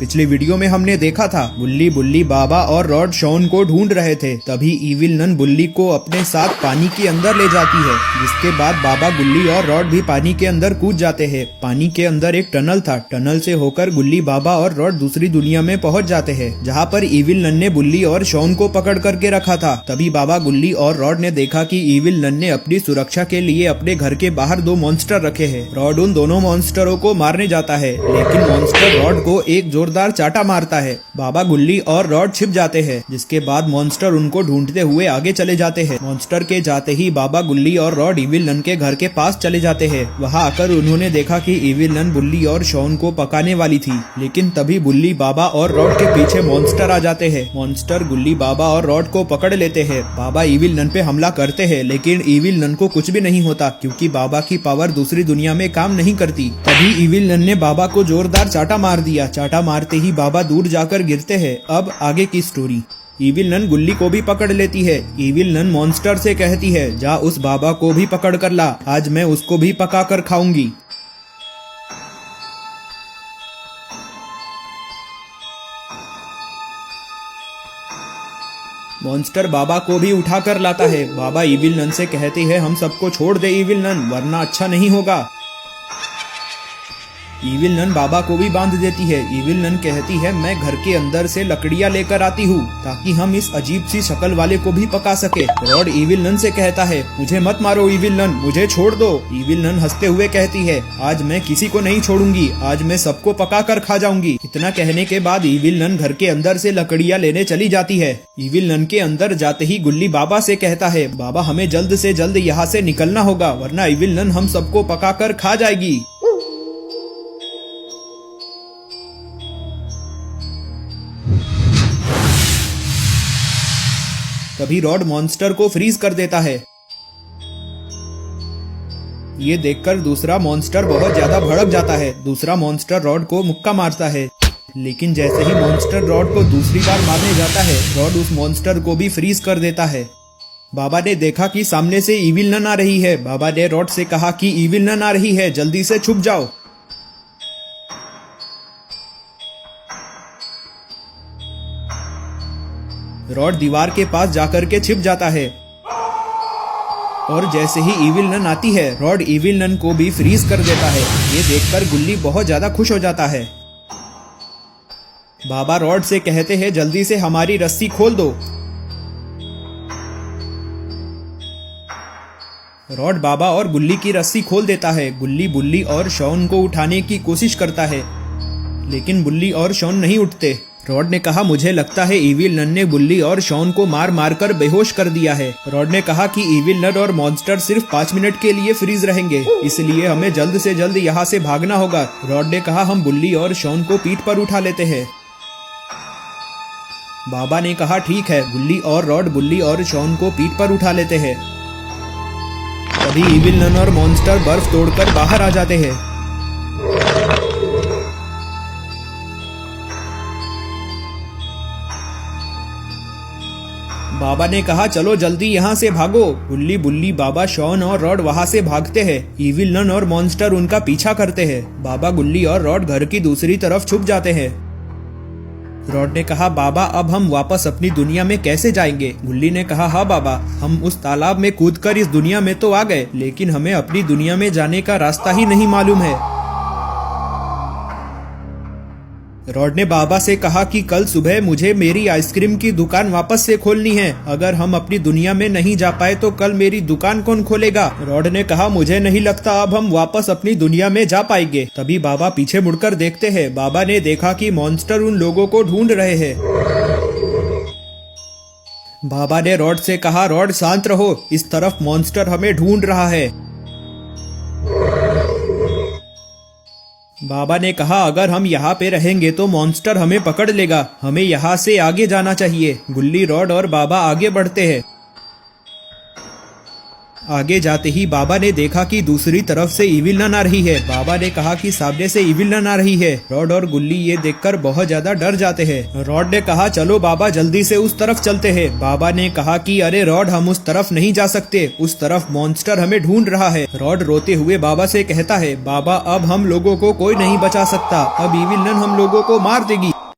पिछले वीडियो में हमने देखा था बुल्ली बुल्ली बाबा और रॉड शॉन को ढूंढ रहे थे। तभी इविल नन बुल्ली को अपने साथ पानी के अंदर ले जाती है, जिसके बाद बाबा गुल्ली और रॉड भी पानी के अंदर कूद जाते हैं। पानी के अंदर एक टनल था। टनल से होकर गुल्ली बाबा और रॉड दूसरी दुनिया में पहुंच जाते हैं, जहां पर इविल नन ने बुल्ली और शॉन को पकड़ करके रखा था। तभी बाबा गुल्ली और रॉड ने देखा कि इविल नन ने अपनी सुरक्षा के लिए अपने घर के बाहर 2 मॉन्स्टर रखे हैं। रॉड उन दोनों मॉन्स्टरों को मारने जाता है, लेकिन मॉन्स्टर रॉड को एक जोरदार चाटा मारता है। बाबा गुल्ली और रॉड छिप जाते हैं, जिसके बाद मॉन्स्टर उनको ढूंढते हुए आगे चले जाते हैं। मॉन्स्टर के जाते ही बाबा गुल्ली और रॉड इविल नन के घर के पास चले जाते हैं। वहां आकर उन्होंने देखा कि इविल नन बुल्ली और शॉन को पकाने वाली थी, लेकिन तभी बुल्ली बाबा और रॉड के पीछे मॉन्स्टर आ जाते हैं। मॉन्स्टर गुल्ली बाबा और रॉड को पकड़ लेते हैं। बाबा इविल नन पे हमला करते हैं, लेकिन इविल नन को कुछ भी नहीं होता, क्योंकि बाबा की पावर दूसरी दुनिया में काम नहीं करती। तभी इविल नन ने बाबा को जोरदार चाटा मार दिया। चाटा मारते ही बाबा दूर जाकर गिरते हैं। अब आगे की स्टोरी। इविल नन गुल्ली को भी पकड़ लेती है। इविल नन मॉन्स्टर से कहती है, जा उस बाबा को भी पकड़ कर ला, आज मैं उसको भी पका कर खाऊंगी। मॉन्स्टर बाबा को भी उठा कर लाता है। बाबा इविल नन से कहते हैं, हम सबको छोड़ दे इविल नन, वरना अच्छा नहीं होगा। इविल नन बाबा को भी बांध देती है। इविल नन कहती है, मैं घर के अंदर से लकड़ियां लेकर आती हूँ, ताकि हम इस अजीब सी शक्ल वाले को भी पका सके। रॉड इविल नन से कहता है, मुझे मत मारो इविल नन, मुझे छोड़ दो। इविल नन हंसते हुए कहती है, आज मैं किसी को नहीं छोड़ूंगी, आज मैं सबको पका कर खा जाऊंगी। इतना कहने के बाद इविल नन घर के अंदर से लकड़ियां लेने चली जाती है। इविल नन के अंदर जाते ही गुल्ली बाबा से कहता है, बाबा हमें जल्द से जल्द यहाँ से निकलना होगा, वरना इविल नन हम सबको पका कर खा जाएगी। तभी रॉड मॉन्स्टर को फ्रीज कर देता है। ये देखकर दूसरा मॉन्स्टर बहुत ज्यादा भड़क जाता है। दूसरा मॉन्स्टर रॉड को मुक्का मारता है, लेकिन जैसे ही मॉन्स्टर रॉड को दूसरी बार मारने जाता है, रॉड उस मॉन्स्टर को भी फ्रीज कर देता है। बाबा ने देखा कि सामने से इविल नन आ रही है। बाबा ने रॉड से कहा कि इविल नन आ रही है, जल्दी से छुप जाओ। रॉड दीवार के पास जाकर के छिप जाता है, और जैसे ही इविल नन आती है, रॉड इविल नन को भी फ्रीज कर देता है। ये देखकर गुल्ली बहुत ज्यादा खुश हो जाता है। बाबा रॉड से कहते हैं, जल्दी से हमारी रस्सी खोल दो। रॉड बाबा और गुल्ली की रस्सी खोल देता है। गुल्ली बुल्ली और शॉन को उठाने की कोशिश करता है, लेकिन बुल्ली और शॉन नहीं उठते। रॉड ने कहा, मुझे लगता है इविल नन ने बुल्ली और शॉन को मार मार कर बेहोश कर दिया है। रॉड ने कहा कि इविल नन और मॉन्स्टर सिर्फ 5 मिनट के लिए फ्रीज रहेंगे, इसलिए हमें जल्द से जल्द यहाँ से भागना होगा। रॉड ने कहा, हम बुल्ली और शॉन को पीठ पर उठा लेते हैं। बाबा ने कहा, ठीक है। बुल्ली और रॉड बुल्ली और शॉन को पीठ पर उठा लेते हैं। तभी इविल नन और मॉन्स्टर बर्फ तोड़कर बाहर आ जाते हैं। बाबा ने कहा, चलो जल्दी यहाँ से भागो। बुल्ली बुल्ली बाबा शॉन और रॉड वहाँ से भागते हैं। इविल नन और मॉन्स्टर उनका पीछा करते हैं। बाबा गुल्ली और रॉड घर की दूसरी तरफ छुप जाते हैं। रॉड ने कहा, बाबा अब हम वापस अपनी दुनिया में कैसे जाएंगे? गुल्ली ने कहा, हाँ बाबा, हम उस तालाब में कूदकर इस दुनिया में तो आ गए, लेकिन हमें अपनी दुनिया में जाने का रास्ता ही नहीं मालूम है। रॉड ने बाबा से कहा कि कल सुबह मुझे मेरी आइसक्रीम की दुकान वापस से खोलनी है। अगर हम अपनी दुनिया में नहीं जा पाए तो कल मेरी दुकान कौन खोलेगा? रॉड ने कहा, मुझे नहीं लगता अब हम वापस अपनी दुनिया में जा पाएंगे। तभी बाबा पीछे मुड़कर देखते हैं। बाबा ने देखा कि मॉन्स्टर उन लोगों को ढूंढ रहे हैं। बाबा ने रॉड से कहा, रॉड शांत रहो, इस तरफ मॉन्स्टर हमें ढूंढ रहा है। बाबा ने कहा, अगर हम यहाँ पे रहेंगे तो मॉन्स्टर हमें पकड़ लेगा, हमें यहाँ से आगे जाना चाहिए। गुल्ली रॉड और बाबा आगे बढ़ते हैं। आगे जाते ही बाबा ने देखा कि दूसरी तरफ से इविल नन आ रही है। बाबा ने कहा कि सामने से इविल नन आ रही है। रॉड और गुल्ली ये देखकर बहुत ज्यादा डर जाते हैं। रॉड ने कहा चलो बाबा जल्दी से उस तरफ चलते हैं। बाबा ने कहा कि अरे रॉड हम उस तरफ नहीं जा सकते, उस तरफ मॉन्स्टर हमें ढूंढ रहा है। रॉड रोते हुए बाबा से कहता है बाबा अब हम लोगों को कोई नहीं बचा सकता, अब इविल नन हम लोगों को मार देगी।